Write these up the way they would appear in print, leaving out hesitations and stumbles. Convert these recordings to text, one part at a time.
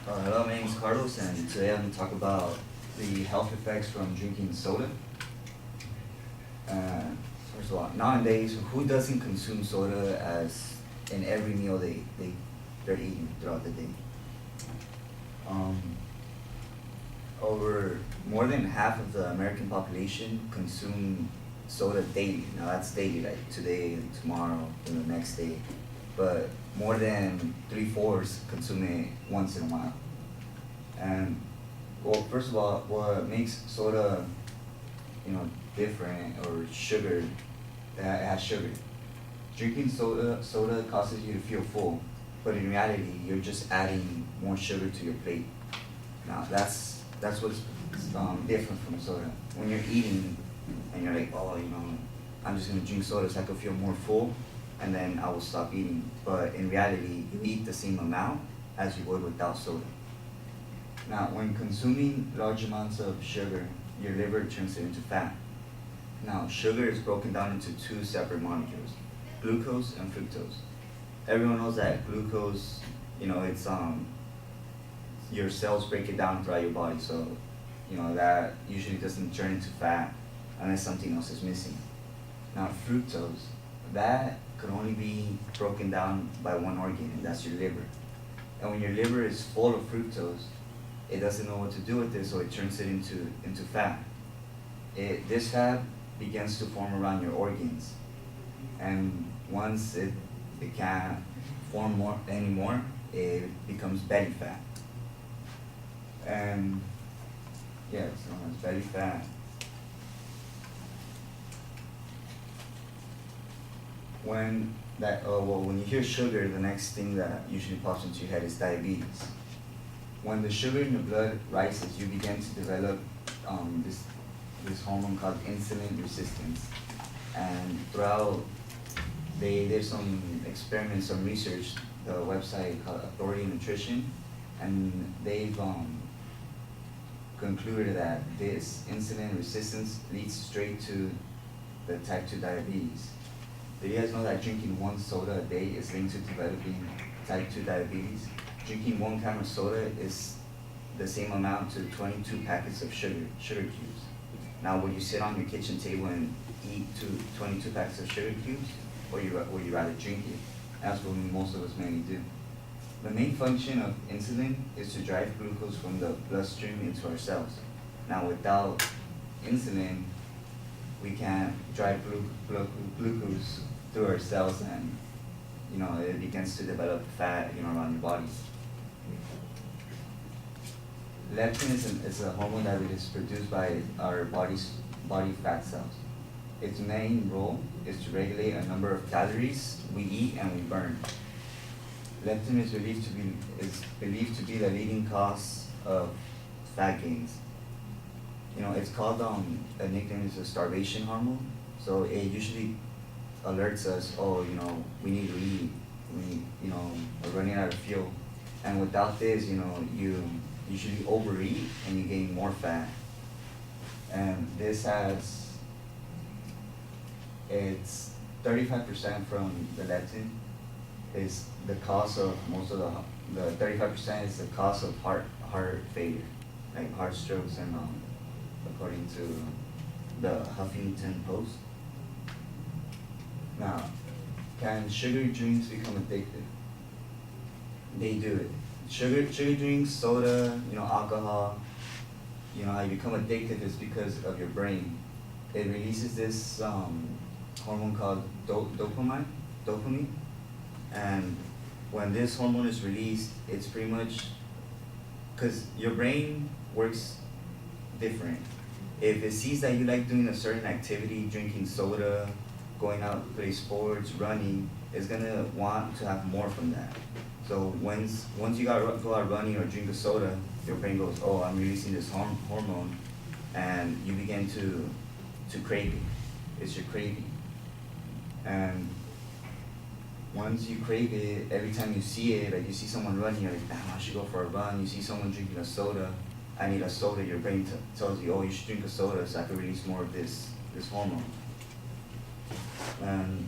Hello, my name is Carlos, and today I'm going to talk about the health effects from drinking soda. Uh, First of all, nowadays, who doesn't consume soda as in every meal they're eating throughout the day? Um, Over more than half of the American population consume soda daily. Now that's daily, like today, tomorrow, and the next day. But more than three-fourths consume it once in a while. And well, first of all, what makes soda, different or sugar, it has sugar. Drinking soda causes you to feel full, but in reality, you're just adding more sugar to your plate. Now that's what's different from soda. When you're eating and you're like, oh, I'm just gonna drink soda so I can feel more full, and then I will stop eating. But in reality, you eat the same amount as you would without soda. Now, when consuming large amounts of sugar, your liver turns it into fat. Now, sugar is broken down into two separate molecules, glucose and fructose. Everyone knows that glucose, it's your cells break it down throughout your body, so that usually doesn't turn into fat unless something else is missing. Now, fructose, that could only be broken down by one organ, and that's your liver. And when your liver is full of fructose, it doesn't know what to do with it, so it turns it into fat. This fat begins to form around your organs, and once it can't form more anymore, it becomes belly fat. And yeah, it's known as belly fat. When you hear sugar, the next thing that usually pops into your head is diabetes. When the sugar in the blood rises, you begin to develop this hormone called insulin resistance. And throughout, they did some experiments, some research, the website called Authority Nutrition, and they've concluded that this insulin resistance leads straight to the type 2 diabetes. Do you guys know that drinking one soda a day is linked to developing type 2 diabetes? Drinking 1 can of soda is the same amount to 22 packets of sugar cubes. Now, would you sit on your kitchen table and eat 22 packets of sugar cubes, or would you rather drink it? That's what most of us mainly do. The main function of insulin is to drive glucose from the bloodstream into our cells. Now, without insulin, we can't drive glucose through our cells, and it begins to develop fat around your body. Leptin is a hormone that is produced by our body fat cells. Its main role is to regulate a number of calories we eat and we burn. Leptin is believed to be the leading cause of fat gains. It's called a nickname is a starvation hormone. So it usually alerts us, oh, we need to eat. We're running out of fuel. And without this, you usually overeat and you gain more fat. And it's 35% from the leptin is the cause of most of the 35% is the cause of heart failure, like heart strokes, and according to the Huffington Post. Now, can sugary drinks become addictive? They do it. Sugar drinks, soda, alcohol, how you become addicted is because of your brain. It releases this hormone called dopamine, and when this hormone is released, it's pretty much because your brain works different. If it sees that you like doing a certain activity, drinking soda, going out to play sports, running, it's gonna want to have more from that. So once you go out running or drink a soda, your brain goes, oh, I'm releasing this hormone, and you begin to crave it. It's your craving. And once you crave it, every time you see it, like you see someone running, you're like, damn, I should go for a run. You see someone drinking a soda, I need a soda. Your brain tells you, oh, you should drink a soda so I can release more of this hormone. And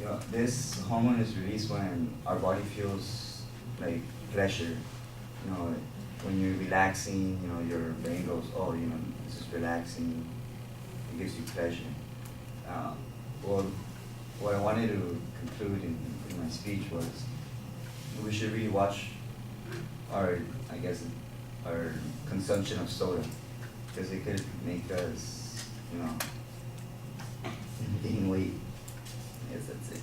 You know, this hormone is released when our body feels like pleasure. You know, when you're relaxing, you know, your brain goes, oh, you know, this is relaxing. It gives you pleasure. Well, what I wanted to conclude in my speech was we should really watch our, I guess, our consumption of soda, because it could make us, you know, gain weight. I guess that's it.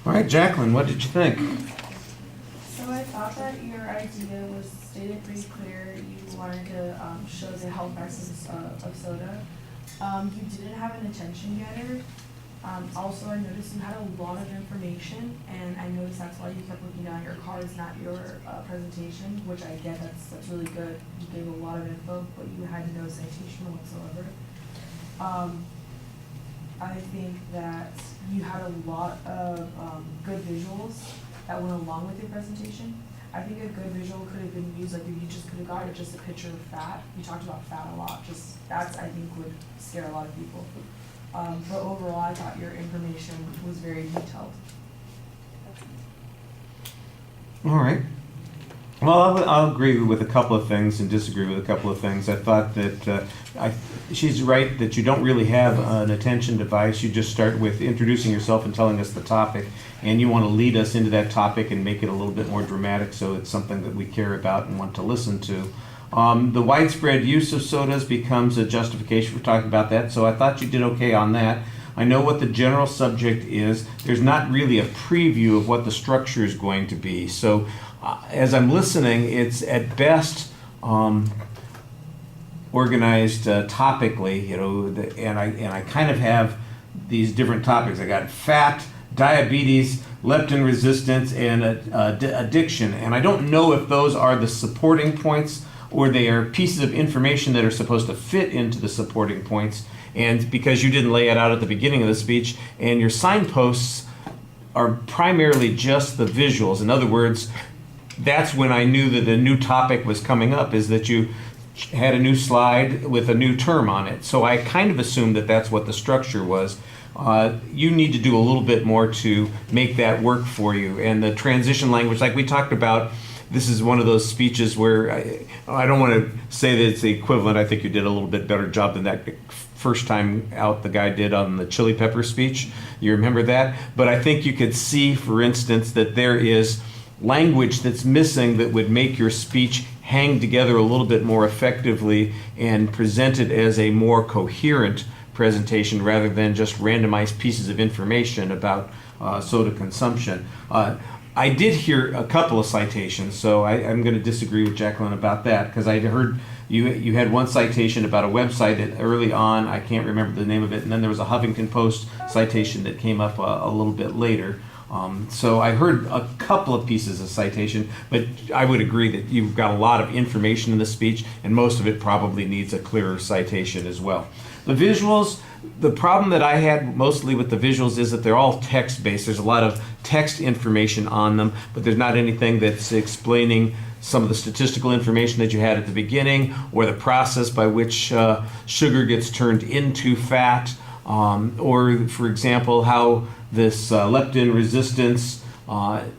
All right, Jacqueline, what did you think? So I thought that your idea was stated pretty clear. You wanted to show the health benefits of soda. You didn't have an attention getter. Also, I noticed you had a lot of information, and I noticed that's why you kept looking down your cards, not your presentation, which I get. That's really good. You gave a lot of info, but you had no citation whatsoever. I think that you had a lot of good visuals that went along with your presentation. I think a good visual could have been used, like if you just could have gotten just a picture of fat. You talked about fat a lot. Just that's, I think, would scare a lot of people. But overall, I thought your information was very detailed. All right. Well, I'll agree with a couple of things and disagree with a couple of things. I thought that she's right that you don't really have an attention device. You just start with introducing yourself and telling us the topic, and you want to lead us into that topic and make it a little bit more dramatic so it's something that we care about and want to listen to. The widespread use of sodas becomes a justification for talking about that, so I thought you did okay on that. I know what the general subject is. There's not really a preview of what the structure is going to be. So as I'm listening, it's at best organized topically, you know, and I kind of have these different topics. I got fat, diabetes, leptin resistance, and addiction. And I don't know if those are the supporting points or they are pieces of information that are supposed to fit into the supporting points. And because you didn't lay it out at the beginning of the speech, and your signposts are primarily just the visuals. In other words, that's when I knew that a new topic was coming up, is that you had a new slide with a new term on it. So I kind of assumed that that's what the structure was. You need to do a little bit more to make that work for you. And the transition language, like we talked about, this is one of those speeches where I don't want to say that it's the equivalent. I think you did a little bit better job than that first time out the guy did on the chili pepper speech. You remember that? But I think you could see, for instance, that there is language that's missing that would make your speech hang together a little bit more effectively and present it as a more coherent presentation rather than just randomized pieces of information about soda consumption. I did hear a couple of citations, so I'm going to disagree with Jacqueline about that, because I heard you had one citation about a website that early on, I can't remember the name of it, and then there was a Huffington Post citation that came up a little bit later. So I heard a couple of pieces of citation, but I would agree that you've got a lot of information in the speech, and most of it probably needs a clearer citation as well. The visuals, the problem that I had mostly with the visuals is that they're all text-based. There's a lot of text information on them, but there's not anything that's explaining some of the statistical information that you had at the beginning, or the process by which sugar gets turned into fat, or, for example, how this leptin resistance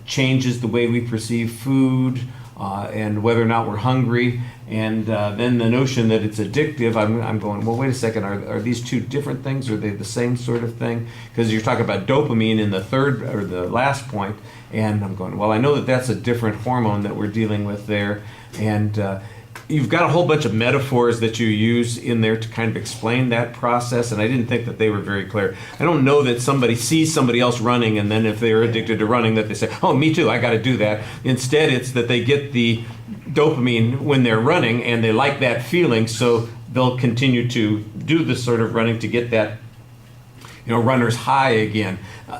changes the way we perceive food. and whether or not we're hungry, and then the notion that it's addictive. I'm going, well, wait a second, are these two different things? Are they the same sort of thing? Because you're talking about dopamine in the third or the last point, and I'm going, well, I know that that's a different hormone that we're dealing with there, and you've got a whole bunch of metaphors that you use in there to kind of explain that process, and I didn't think that they were very clear. I don't know that somebody sees somebody else running, and then if they're addicted to running, that they say, oh, me too, I got to do that. Instead, it's that they get the dopamine when they're running, and they like that feeling, so they'll continue to do this sort of running to get that runner's high again.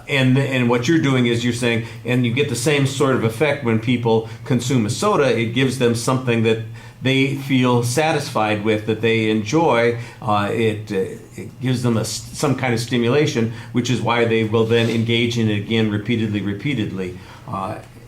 And what you're doing is you're saying, and you get the same sort of effect when people consume a soda. It gives them something that they feel satisfied with, that they enjoy. It gives them some kind of stimulation, which is why they will then engage in it again repeatedly.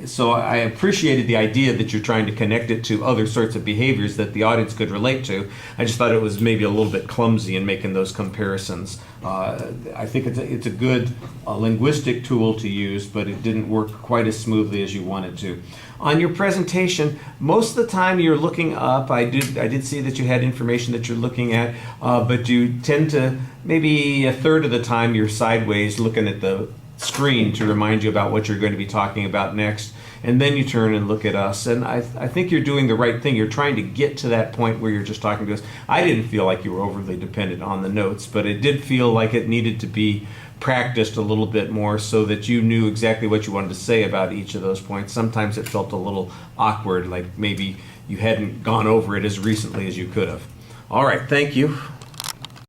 So I appreciated the idea that you're trying to connect it to other sorts of behaviors that the audience could relate to. I just thought it was maybe a little bit clumsy in making those comparisons. I think it's a good linguistic tool to use, but it didn't work quite as smoothly as you wanted to. On your presentation, most of the time you're looking up. I did see that you had information that you're looking at, but you tend to, maybe a third of the time, you're sideways looking at the screen to remind you about what you're going to be talking about next, and then you turn and look at us, and I think you're doing the right thing. You're trying to get to that point where you're just talking to us. I didn't feel like you were overly dependent on the notes, but it did feel like it needed to be practiced a little bit more so that you knew exactly what you wanted to say about each of those points. Sometimes it felt a little awkward, like maybe you hadn't gone over it as recently as you could have. All right, thank you.